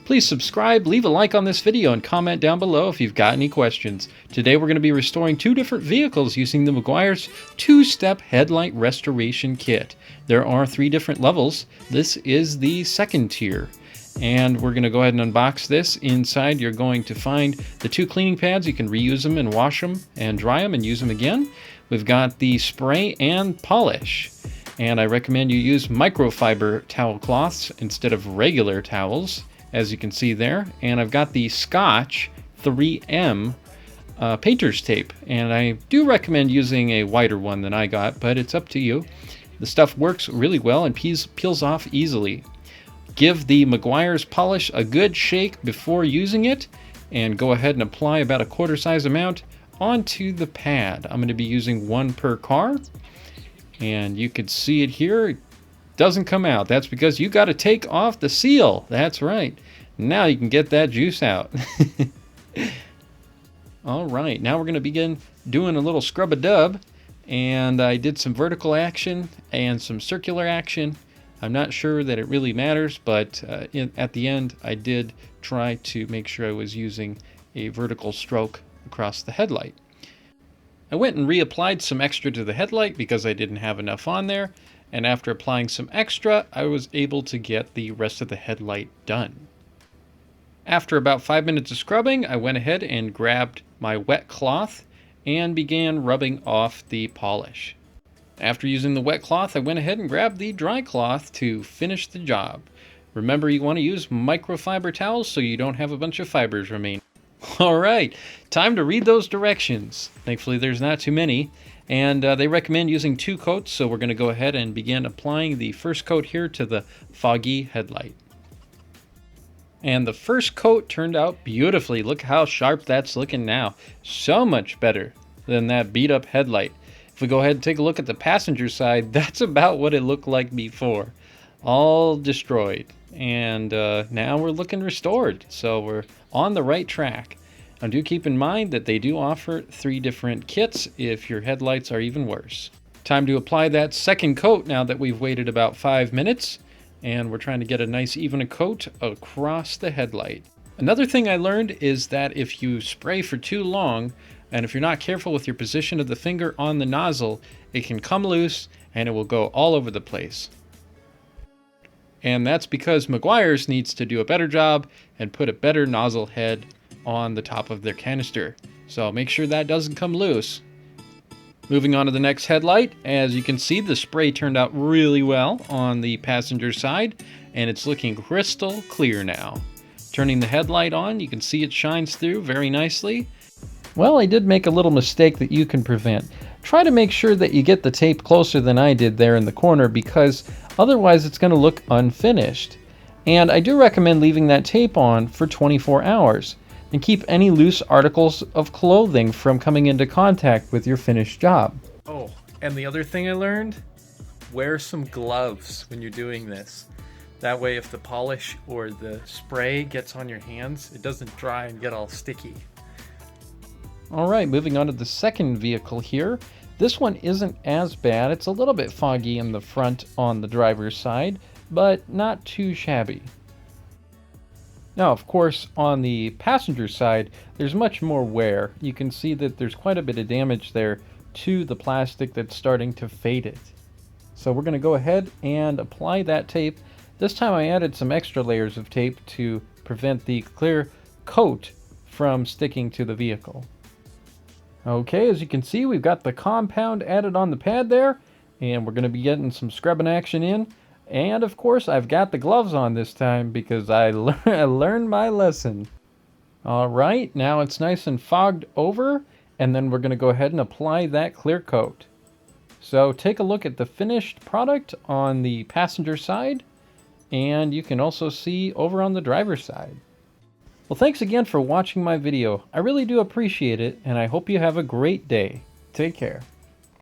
Please subscribe, leave a like on this video, and comment down below if you've got any questions. Today we're going to be restoring two different vehicles using the mcguires two-step headlight restoration kit. There are 3 different levels. This is the second tier. And we're going to go ahead and unbox this. Inside you're going to find the 2 cleaning pads. You can reuse them and wash them and dry them and use them again. We've got the spray and polish. And I recommend you use microfiber towel cloths instead of regular towels, as you can see there. And I've got the Scotch 3M painter's tape, and I do recommend using a wider one than I got, but it's up to you. The stuff works really well and peels off easily. Give the mcguires polish a good shake before using it, and go ahead and apply about a quarter size amount onto the pad. I'm going to be using 1 per car, and you can see it here. It doesn't come out. That's because you got to take off the seal. That's right. Now you can get that juice out. All right, now we're going to begin doing a little scrub-a-dub, and I did some vertical action and some circular action. I'm not sure that it really matters, but at the end I did try to make sure I was using a vertical stroke across the headlight. I went and reapplied some extra to the headlight because I didn't have enough on there, and after applying some extra, I was able to get the rest of the headlight done. After about 5 minutes of scrubbing, I went ahead and grabbed my wet cloth and began rubbing off the polish. After using the wet cloth, I went ahead and grabbed the dry cloth to finish the job. Remember, you want to use microfiber towels so you don't have a bunch of fibers remain. Alright, time to read those directions. Thankfully there's not too many, and they recommend using 2 coats, so we're going to go ahead and begin applying the first coat here to the foggy headlight. And the first coat turned out beautifully. Look how sharp that's looking now. So much better than that beat up headlight. If we go ahead and take a look at the passenger side, that's about what it looked like before. All destroyed. And now we're looking restored. So we're on the right track. Now do keep in mind that they do offer 3 different kits if your headlights are even worse. Time to apply that second coat now that we've waited about 5 minutes. And we're trying to get a nice even coat across the headlight. Another thing I learned is that if you spray for too long, and if you're not careful with your position of the finger on the nozzle, it can come loose and it will go all over the place. And that's because mcguires needs to do a better job and put a better nozzle head on the top of their canister. So make sure that doesn't come loose. Moving on to the next headlight, as you can see, the spray turned out really well on the passenger side, and it's looking crystal clear now. Turning the headlight on, you can see it shines through very nicely. Well, I did make a little mistake that you can prevent. Try to make sure that you get the tape closer than I did there in the corner, because otherwise it's going to look unfinished. And I do recommend leaving that tape on for 24 hours. And keep any loose articles of clothing from coming into contact with your finished job. Oh, and the other thing I learned, wear some gloves when you're doing this. That way if the polish or the spray gets on your hands, it doesn't dry and get all sticky. Alright, moving on to the second vehicle here. This one isn't as bad. It's a little bit foggy in the front on the driver's side, but not too shabby. Now, of course, on the passenger side, there's much more wear. You can see that there's quite a bit of damage there to the plastic that's starting to fade it. So we're going to go ahead and apply that tape. This time I added some extra layers of tape to prevent the clear coat from sticking to the vehicle. Okay, as you can see, we've got the compound added on the pad there, and we're going to be getting some scrubbing action in. And of course, I've got the gloves on this time because I learned my lesson. All right, now it's nice and fogged over, and then we're going to go ahead and apply that clear coat. So take a look at the finished product on the passenger side, and you can also see over on the driver's side. Well, thanks again for watching my video. I really do appreciate it, and I hope you have a great day. Take care.